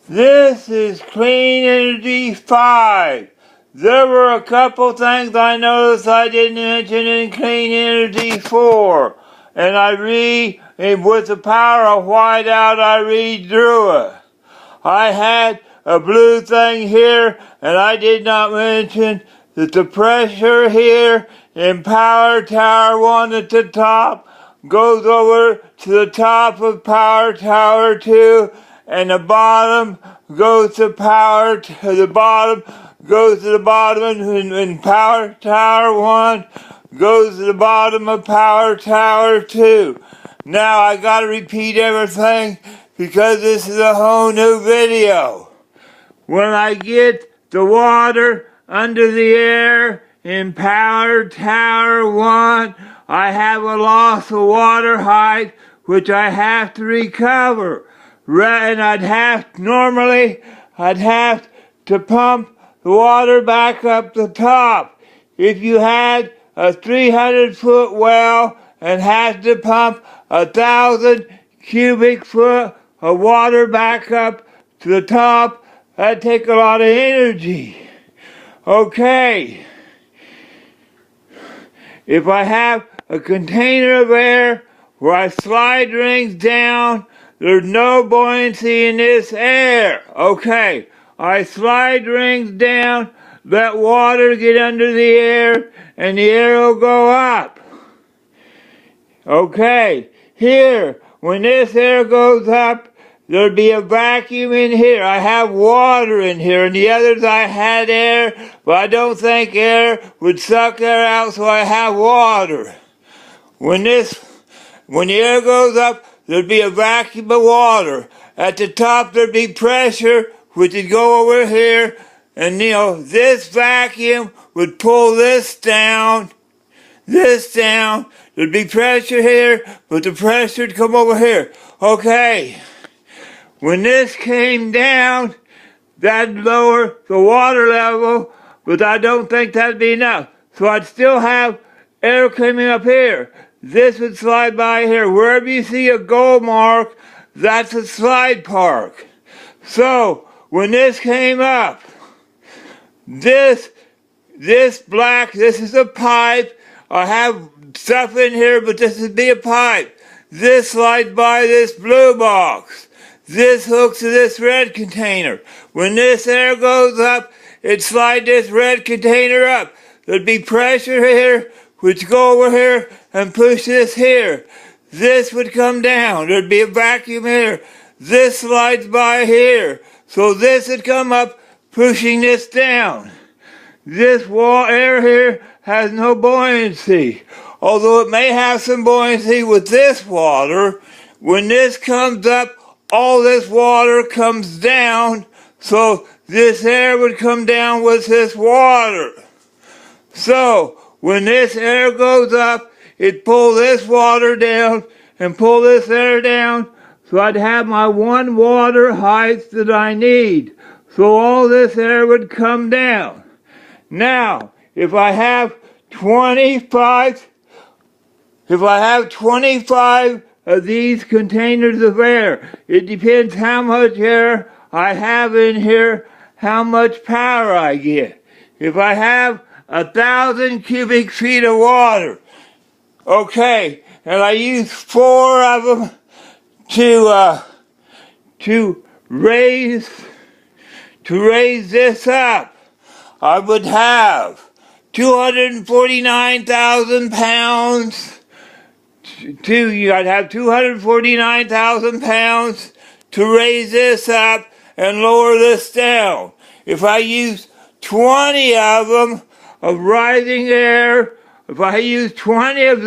This is Clean Energy 5. There were a couple things I noticed I didn't mention in Clean Energy 4. And with the power of whiteout, I redrew it. I had a blue thing here, and I did not mention that the pressure here in Power Tower 1 at the top goes over to the top of Power Tower 2, and the bottom goes to the bottom and Power Tower 1 goes to the bottom of Power Tower 2. Now I gotta repeat everything because this is a whole new video. When I get the water under the air in Power Tower 1, I have a loss of water height which I have to recover. And I'd have to pump the water back up the top. If you had a 300-foot well and had to pump 1,000 cubic foot of water back up to the top, that'd take a lot of energy. Okay. If I have a container of air where I slide rings down, there's no buoyancy in this air. Okay. I slide rings down, let water get under the air, and the air will go up. Okay. Here, when this air goes up, there'll be a vacuum in here. I have water in here. And the others I had air, but I don't think air would suck air out, so I have water. When the air goes up, there'd be a vacuum of water. At the top, there'd be pressure, which would go over here. And, this vacuum would pull this down. There'd be pressure here, but the pressure would come over here. Okay. When this came down, that'd lower the water level, but I don't think that'd be enough. So I'd still have air coming up here. This would slide by here. Wherever you see a gold mark, that's a slide park. So, when this came up, this is a pipe. I have stuff in here, but this would be a pipe. This slides by this blue box. This hooks to this red container. When this air goes up, it slides this red container up. There'd be pressure here, which go over here and push this here. This would come down. There'd be a vacuum here. This slides by here. So this would come up, pushing this down. This air here has no buoyancy. Although it may have some buoyancy with this water, when this comes up, all this water comes down, so this air would come down with this water. So, when this air goes up, it pulls this water down and pull this air down, so I'd have my one water height that I need. So all this air would come down. Now, if I have 25 of these containers of air, it depends how much air I have in here, how much power I get. If I have 1,000 cubic feet of water, okay, and I use 4 of them to raise this up, I would have 249,000 pounds. I'd have 249,000 pounds to raise this up and lower this down. If I use 20 of them of rising air, if I use 20 of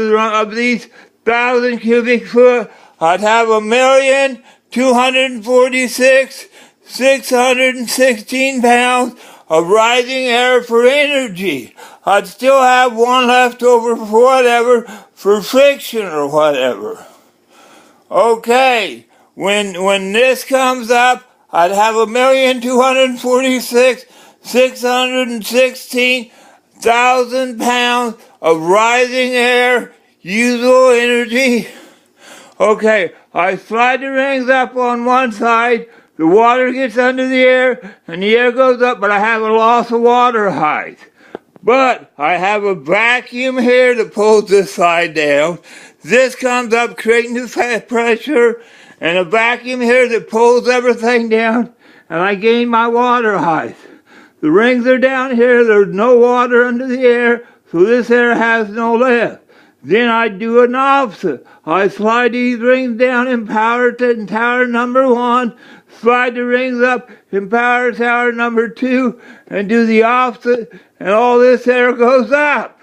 these 1,000 cubic foot, I'd have 1,246,616 pounds of rising air for energy. I'd still have one left over for friction or whatever. Okay, when this comes up, I'd have 1,246,616 pounds of rising air, usable energy. Okay, I slide the rings up on one side, the water gets under the air, and the air goes up, but I haven't lost the water height. But I have a vacuum here that pulls this side down. This comes up, creating the pressure, and a vacuum here that pulls everything down, and I gain my water height. The rings are down here, there's no water under the air, so this air has no lift. Then I do an opposite. I slide these rings down in power to tower number 1, slide the rings up in power tower number 2, and do the opposite, and all this air goes up.